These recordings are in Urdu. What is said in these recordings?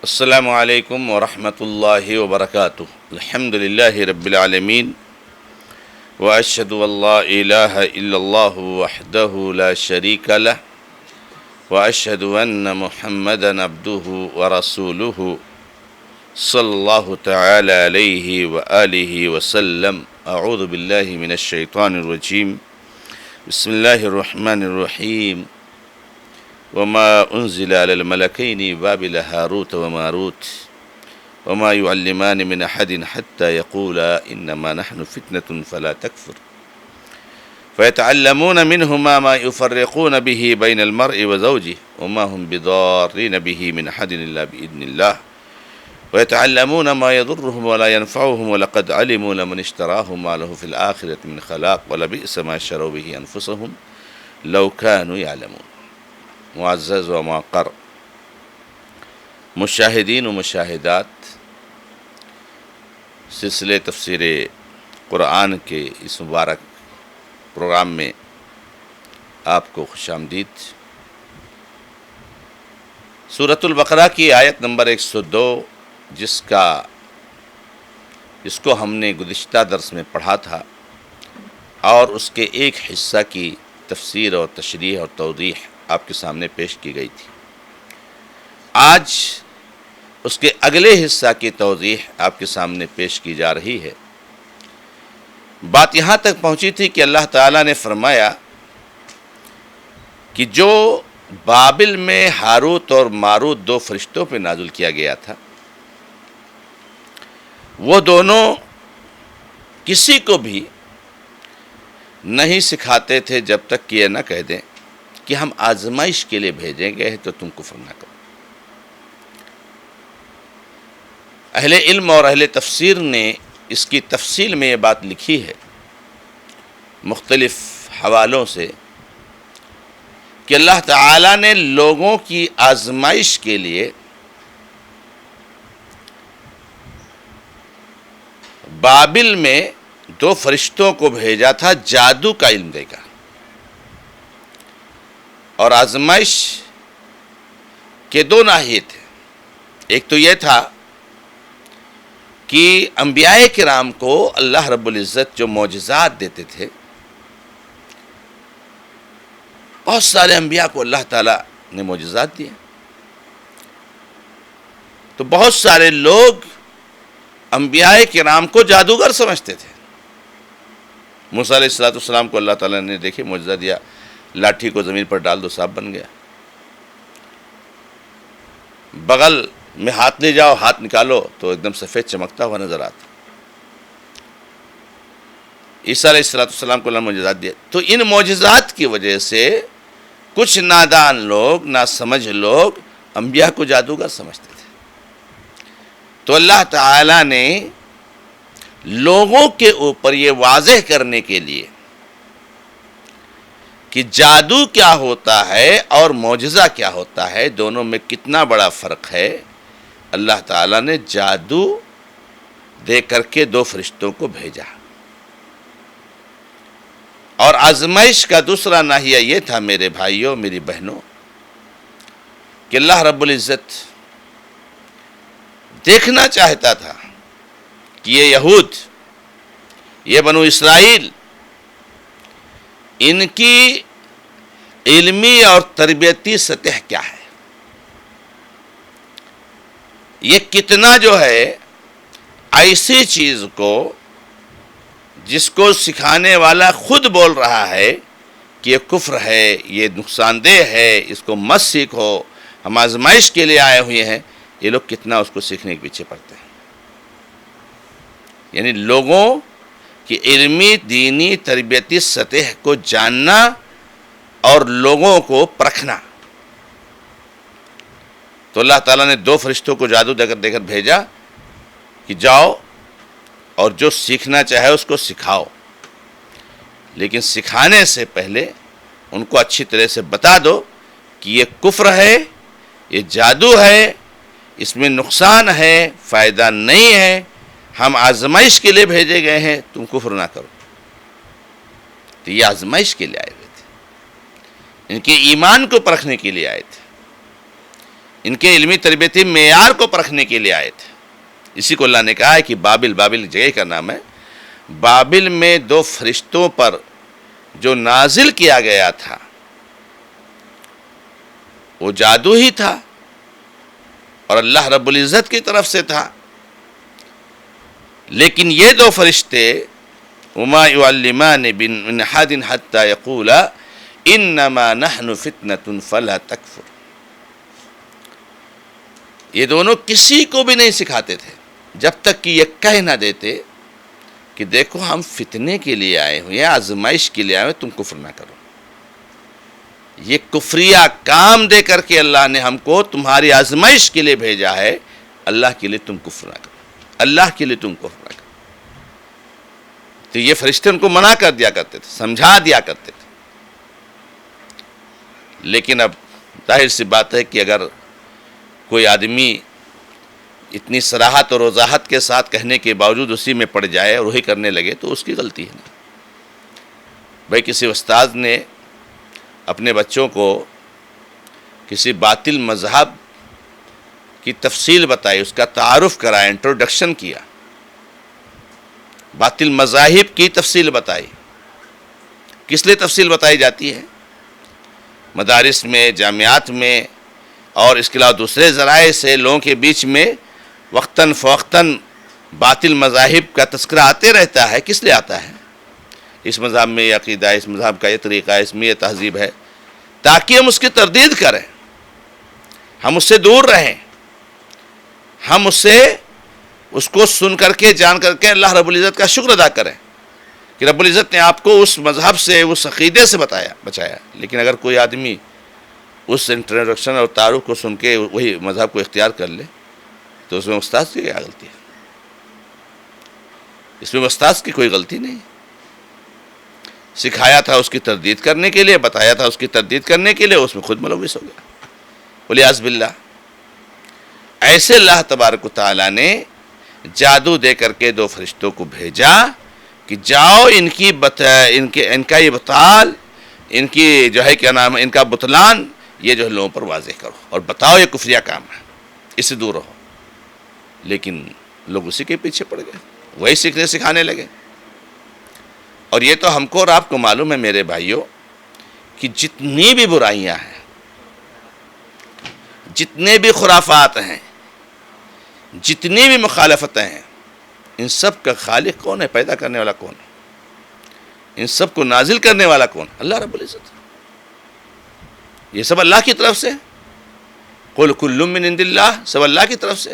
السلام علیکم ورحمۃ اللہ وبرکاتہ۔ الحمد للہ رب العالمین واشہد ان لا الہ الا اللہ وحدہ لا شریک لہ واشہد ان محمدا عبدہ ورسولہ صلی اللہ تعالی علیہ وآلہ وسلم۔ اعوذ باللہ من الشیطان الرجیم، بسم اللہ الرحمن الرحیم۔ وما أنزل على الملكين بابل هاروت وماروت وما يعلمان من أحد حتى يقولا إنما نحن فتنة فلا تكفر فيتعلمون منهما ما يفرقون به بين المرء وزوجه وما هم بضارين به من أحد إلا بإذن الله ويتعلمون ما يضرهم ولا ينفعهم ولقد علموا لمن اشتراه ما له في الآخرة من خلاق ولبئس ما شروا به أنفسهم لو كانوا يعلمون۔ معزز و معقر مشاہدین و مشاہدات، سلسلے تفسیر قرآن کے اس مبارک پروگرام میں آپ کو خوش آمدید۔ سورۃ البقرہ کی آیت نمبر 102 جس کو ہم نے گزشتہ درس میں پڑھا تھا اور اس کے ایک حصہ کی تفسیر اور تشریح اور توضیح آپ کے سامنے پیش کی گئی تھی۔ آج اس کے اگلے حصہ کی توضیح آپ کے سامنے پیش کی جا رہی ہے۔ بات یہاں تک پہنچی تھی کہ اللہ تعالیٰ نے فرمایا کہ جو بابل میں ہاروت اور ماروت دو فرشتوں پہ نازل کیا گیا تھا، وہ دونوں کسی کو بھی نہیں سکھاتے تھے جب تک کہ یہ نہ کہہ دیں کہ ہم آزمائش کے لیے بھیجیں گئے ہیں تو تم کفر نہ کرو۔ اہل علم اور اہل تفسیر نے اس کی تفصیل میں یہ بات لکھی ہے مختلف حوالوں سے کہ اللہ تعالیٰ نے لوگوں کی آزمائش کے لیے بابل میں دو فرشتوں کو بھیجا تھا جادو کا علم دے کر، اور آزمائش کے دو ناحیے تھے۔ ایک تو یہ تھا کہ انبیاء کرام کو اللہ رب العزت جو معجزات دیتے تھے، بہت سارے انبیاء کو اللہ تعالیٰ نے معجزات دیے، تو بہت سارے لوگ انبیاء کرام کو جادوگر سمجھتے تھے۔ موسیٰ علیہ السلام کو اللہ تعالیٰ نے دیکھے معجزہ دیا، لاٹھی کو زمین پر ڈال دو سانپ بن گیا۔ بغل میں ہاتھ لے جاؤ، ہاتھ نکالو تو ایک دم سفید چمکتا ہوا نظر آتا۔ عیسیٰ علیہ السلام کو اللہ نے معجزات دیا۔ تو ان معجزات کی وجہ سے کچھ نادان لوگ، ناسمجھ لوگ انبیاء کو جادوگر سمجھتے تھے۔ تو اللہ تعالیٰ نے لوگوں کے اوپر یہ واضح کرنے کے لیے کہ جادو کیا ہوتا ہے اور معجزہ کیا ہوتا ہے، دونوں میں کتنا بڑا فرق ہے، اللہ تعالیٰ نے جادو دے کر کے دو فرشتوں کو بھیجا۔ اور آزمائش کا دوسرا ناحیہ یہ تھا میرے بھائیوں، میری بہنوں، کہ اللہ رب العزت دیکھنا چاہتا تھا کہ یہ یہود، یہ بنو اسرائیل، ان کی علمی اور تربیتی سطح کیا ہے، یہ کتنا جو ہے ایسی چیز کو جس کو سکھانے والا خود بول رہا ہے کہ یہ کفر ہے، یہ نقصان دہ ہے، اس کو مت سیکھو، ہم آزمائش کے لیے آئے ہوئے ہیں، یہ لوگ کتنا اس کو سیکھنے کے پیچھے پڑتے ہیں۔ یعنی لوگوں کہ علمی دینی تربیتی سطح کو جاننا اور لوگوں کو پرکھنا۔ تو اللہ تعالیٰ نے دو فرشتوں کو جادو دے کر بھیجا کہ جاؤ اور جو سیکھنا چاہے اس کو سکھاؤ، لیکن سکھانے سے پہلے ان کو اچھی طرح سے بتا دو کہ یہ کفر ہے، یہ جادو ہے، اس میں نقصان ہے، فائدہ نہیں ہے، ہم آزمائش کے لیے بھیجے گئے ہیں، تم کفر نہ کرو۔ تو یہ آزمائش کے لیے آئے ہوئے تھے، ان کے ایمان کو پرکھنے کے لیے آئے تھے۔ ان کے علمی تربیتی معیار کو پرکھنے کے لیے آئے تھے. اسی کو اللہ نے کہا ہے کہ بابل جگہ کا نام ہے. بابل میں 2 فرشتوں پر جو نازل کیا گیا تھا وہ جادو ہی تھا اور اللہ رب العزت کی طرف سے تھا. لیکن یہ 2 فرشتے وما يعلمان من احد حتى يقولا انما نحن فتنة فلا تكفر. یہ دونوں کسی کو بھی نہیں سکھاتے تھے جب تک کہ یہ کہہ نہ دیتے کہ دیکھو ہم فتنے کے لیے آئے ہوئے ہیں، آزمائش کے لیے آئے ہوئے، تم کفر نہ کرو. یہ کفریہ کام دے کر کے اللہ نے ہم کو تمہاری آزمائش کے لیے بھیجا ہے. اللہ کے لیے تم کفر نہ کرو، اللہ کے لیے تم کفر نہ کرو. تو یہ فرشتے ان کو منع کر دیا کرتے تھے، سمجھا دیا کرتے تھے. لیکن اب ظاہر سی بات ہے کہ اگر کوئی آدمی اتنی صراحت اور وضاحت کے ساتھ کہنے کے باوجود اسی میں پڑ جائے اور وہی کرنے لگے تو اس کی غلطی ہے. بھائی کسی استاد نے اپنے بچوں کو کسی باطل مذہب کی تفصیل بتائی، اس کا تعارف کرایا، انٹروڈکشن کیا، باطل مذاہب کی تفصیل بتائی. کس لیے تفصیل بتائی جاتی ہے؟ مدارس میں، جامعات میں اور اس کے علاوہ دوسرے ذرائع سے لوگوں کے بیچ میں وقتاً فوقتاً باطل مذاہب کا تذکرہ آتے رہتا ہے. کس لیے آتا ہے؟ اس مذہب میں یہ عقیدہ ہے، اس مذہب کا یہ طریقہ ہے، اس میں یہ تہذیب ہے، تاکہ ہم اس کی تردید کریں، ہم اس سے دور رہیں، ہم اس کو سن کر کے جان کر کے اللہ رب العزت کا شکر ادا کریں کہ رب العزت نے آپ کو اس مذہب سے، اس عقیدے سے بچایا. لیکن اگر کوئی آدمی اس انٹروڈکشن اور تعارف کو سن کے وہی مذہب کو اختیار کر لے تو اس میں استاد کی کیا غلطی ہے؟ اس میں استاد کی کوئی غلطی نہیں. سکھایا تھا اس کی تردید کرنے کے لیے، بتایا تھا اس کی تردید کرنے کے لیے، اس میں خود ملوث ہو گیا. والیاذ باللہ. ایسے اللہ تبارک و تعالیٰ نے جادو دے کر کے 2 فرشتوں کو بھیجا کہ جاؤ ان کا یہ بطال، ان کی جو ہے کیا نام ہے، ان کا بطلان یہ جو ہے لوگوں پر واضح کرو اور بتاؤ یہ کفریہ کام ہے، اس سے دور رہو. لیکن لوگ اسی کے پیچھے پڑ گئے، وہی سکھانے لگے. اور یہ تو ہم کو اور آپ کو معلوم ہے میرے بھائیوں کہ جتنی بھی برائیاں ہیں، جتنے بھی خرافات ہیں، جتنی بھی مخالفتیں ہیں، ان سب کا خالق کون ہے؟ پیدا کرنے والا کون ہے؟ ان سب کو نازل کرنے والا کون؟ اللہ رب العزت. یہ سب اللہ کی طرف سے. قل کل من عند اللہ، سب اللہ کی طرف سے.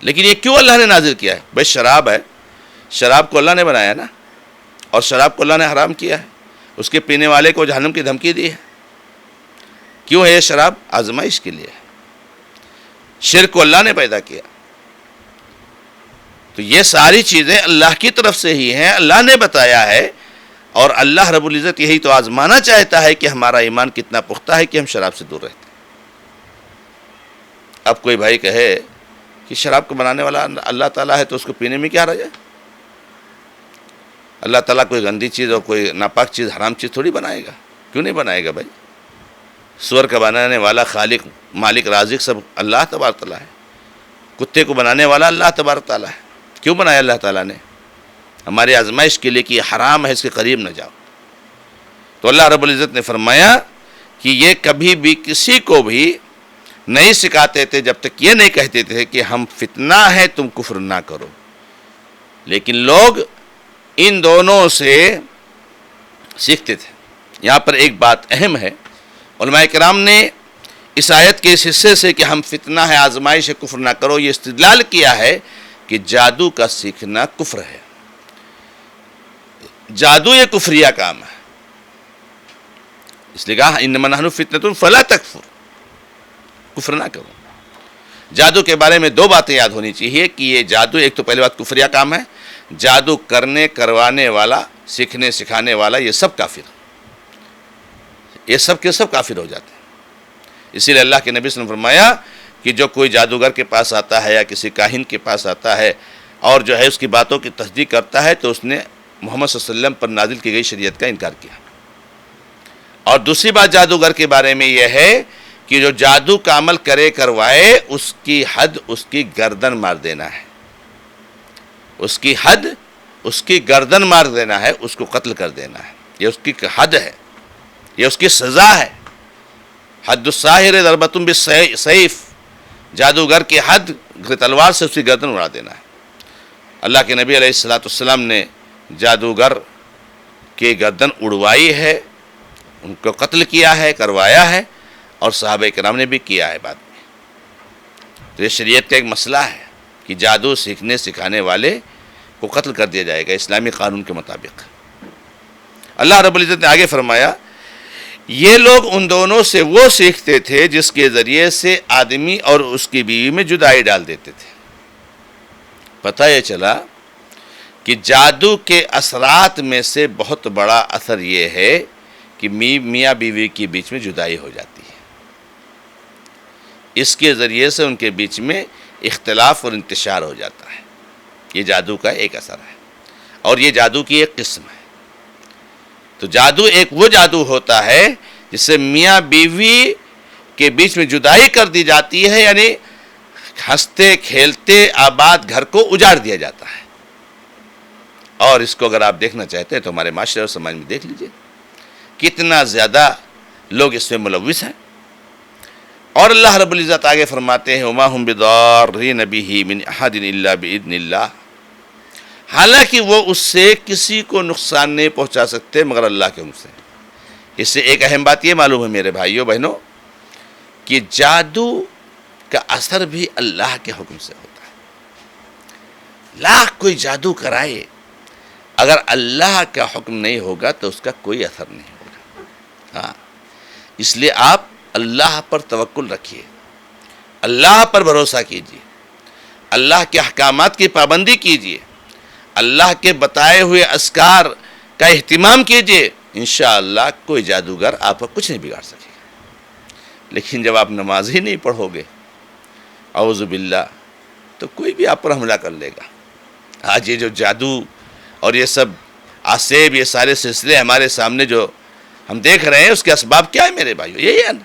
لیکن یہ کیوں اللہ نے نازل کیا ہے؟ بھائی شراب ہے، شراب کو اللہ نے بنایا نا، اور شراب کو اللہ نے حرام کیا ہے، اس کے پینے والے کو جہنم کی دھمکی دی ہے. کیوں ہے یہ شراب؟ آزمائش کے لیے ہے. شرک کو اللہ نے پیدا کیا. تو یہ ساری چیزیں اللہ کی طرف سے ہی ہیں، اللہ نے بتایا ہے. اور اللہ رب العزت یہی تو آزمانا چاہتا ہے کہ ہمارا ایمان کتنا پختہ ہے کہ ہم شراب سے دور رہتے ہیں. اب کوئی بھائی کہے کہ شراب کو بنانے والا اللہ تعالیٰ ہے تو اس کو پینے میں کیا حرج ہے؟ اللہ تعالیٰ کوئی گندی چیز اور کوئی ناپاک چیز، حرام چیز تھوڑی بنائے گا. کیوں نہیں بنائے گا بھائی؟ سور کا بنانے والا خالق، مالک، رازق سب اللہ تبارک تعالیٰ ہے. کتے کو بنانے والا اللہ تبارک تعالیٰ ہے. کیوں بنایا اللہ تعالیٰ نے؟ ہماری آزمائش کے لیے کہ یہ حرام ہے، اس کے قریب نہ جاؤ. تو اللہ رب العزت نے فرمایا کہ یہ کبھی بھی کسی کو بھی نہیں سکھاتے تھے جب تک یہ نہیں کہتے تھے کہ ہم فتنہ ہے، تم کفر نہ کرو. لیکن لوگ ان دونوں سے سیکھتے تھے. یہاں پر ایک بات اہم ہے، علماء کرام نے اس آیت کے اس حصے سے کہ ہم فتنہ ہے، آزمائش ہے، کفر نہ کرو، یہ استدلال کیا ہے کہ جادو کا سیکھنا کفر ہے. جادو یہ کفریہ کام ہے، اس لیے کہا انما نحن فتنۃ فلا تکفر، کفر نہ کرو. جادو کے بارے میں 2 باتیں یاد ہونی چاہیے کہ یہ جادو، ایک تو پہلی بات کفریہ کام ہے. جادو کرنے، کروانے والا، سیکھنے، سکھانے والا یہ سب کافر، یہ سب کے سب کافر ہو جاتے ہیں. اسی لیے اللہ کے نبی صلی اللہ علیہ وسلم نے فرمایا کہ جو کوئی جادوگر کے پاس آتا ہے یا کسی کاہن کے پاس آتا ہے اور جو ہے اس کی باتوں کی تصدیق کرتا ہے تو اس نے محمد صلی اللہ علیہ وسلم پر نازل کی گئی شریعت کا انکار کیا. اور دوسری بات جادوگر کے بارے میں یہ ہے کہ جو جادو کا عمل کرے کروائے اس کی حد اس کی گردن مار دینا ہے، اس کی حد اس کی گردن مار دینا ہے، اس کو قتل کر دینا ہے، یہ اس کی حد ہے، یہ اس کی سزا ہے۔ حد الساحر ضربۃ بالسیف، جادوگر کی حد تلوار سے اس کی گردن اڑا دینا ہے۔ اللہ کے نبی علیہ السلام نے جادوگر کی گردن اڑوائی ہے، ان کو قتل کیا ہے، کروایا ہے، اور صحابہ کرام نے بھی کیا ہے بعد میں۔ تو یہ شریعت کا ایک مسئلہ ہے کہ جادو سیکھنے سکھانے والے کو قتل کر دیا جائے گا اسلامی قانون کے مطابق۔ اللہ رب العزت نے آگے فرمایا یہ لوگ ان دونوں سے وہ سیکھتے تھے جس کے ذریعے سے آدمی اور اس کی بیوی میں جدائی ڈال دیتے تھے۔ پتہ یہ چلا کہ جادو کے اثرات میں سے بہت بڑا اثر یہ ہے کہ میاں بیوی کے بیچ میں جدائی ہو جاتی ہے، اس کے ذریعے سے ان کے بیچ میں اختلاف اور انتشار ہو جاتا ہے۔ یہ جادو کا ایک اثر ہے، اور یہ جادو کی ایک قسم ہے۔ تو جادو ایک وہ جادو ہوتا ہے جس سے میاں بیوی کے بیچ میں جدائی کر دی جاتی ہے، یعنی ہنستے کھیلتے آباد گھر کو اجاڑ دیا جاتا ہے۔ اور اس کو اگر آپ دیکھنا چاہتے ہیں تو ہمارے معاشرے اور سماج میں دیکھ لیجئے کتنا زیادہ لوگ اس میں ملوث ہیں۔ اور اللہ رب العزت آگے فرماتے ہیں وَمَا هُمْ بِضَارِّينَ بِهِ مِنْ أَحَدٍ إِلَّا بِإِذْنِ اللَّهِ، حالانکہ وہ اس سے کسی کو نقصان نہیں پہنچا سکتے مگر اللہ کے حکم سے۔ اس سے ایک اہم بات یہ معلوم ہے میرے بھائیوں بہنوں کہ جادو کا اثر بھی اللہ کے حکم سے ہوتا ہے۔ لاکھ کوئی جادو کرائے، اگر اللہ کا حکم نہیں ہوگا تو اس کا کوئی اثر نہیں ہوگا۔ ہاں، اس لیے آپ اللہ پر توکل رکھیے، اللہ پر بھروسہ کیجیے، اللہ کے احکامات کی پابندی کیجیے، اللہ کے بتائے ہوئے اذکار کا اہتمام کیجیے، انشاءاللہ کوئی جادوگر آپ کو کچھ نہیں بگاڑ سکے گا۔ لیکن جب آپ نماز ہی نہیں پڑھو گے اعوذ باللہ تو کوئی بھی آپ پر حملہ کر لے گا۔ آج یہ جو جادو اور یہ سب آسیب، یہ سارے سلسلے ہمارے سامنے جو ہم دیکھ رہے ہیں اس کے اسباب کیا ہے میرے بھائیو؟ یہی ہے نا،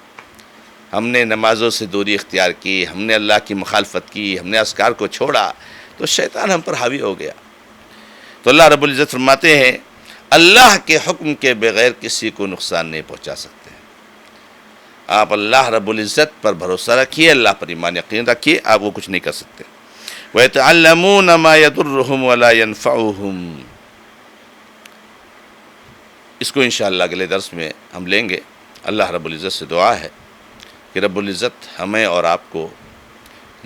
ہم نے نمازوں سے دوری اختیار کی، ہم نے اللہ کی مخالفت کی، ہم نے اذکار کو چھوڑا تو شیطان ہم پر حاوی ہو گیا۔ تو اللہ رب العزت فرماتے ہیں اللہ کے حکم کے بغیر کسی کو نقصان نہیں پہنچا سکتے۔ آپ اللہ رب العزت پر بھروسہ رکھیے، اللہ پر ایمان یقین رکھیے، آپ وہ کچھ نہیں کر سکتے۔ وَيَتَعَلَّمُونَ مَا يَضُرُّهُمْ وَلَا يَنْفَعُهُمْ، اس کو انشاءاللہ اگلے درس میں ہم لیں گے۔ اللہ رب العزت سے دعا ہے کہ رب العزت ہمیں اور آپ کو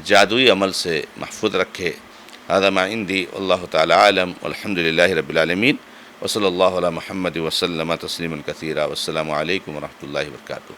جادوئی عمل سے محفوظ رکھے۔ هذا ما عندي والله تعالى عالم والحمد لله رب العالمين وصلى الله على محمد وسلم تسليما كثيرا والسلام عليكم ورحمة الله وبركاته۔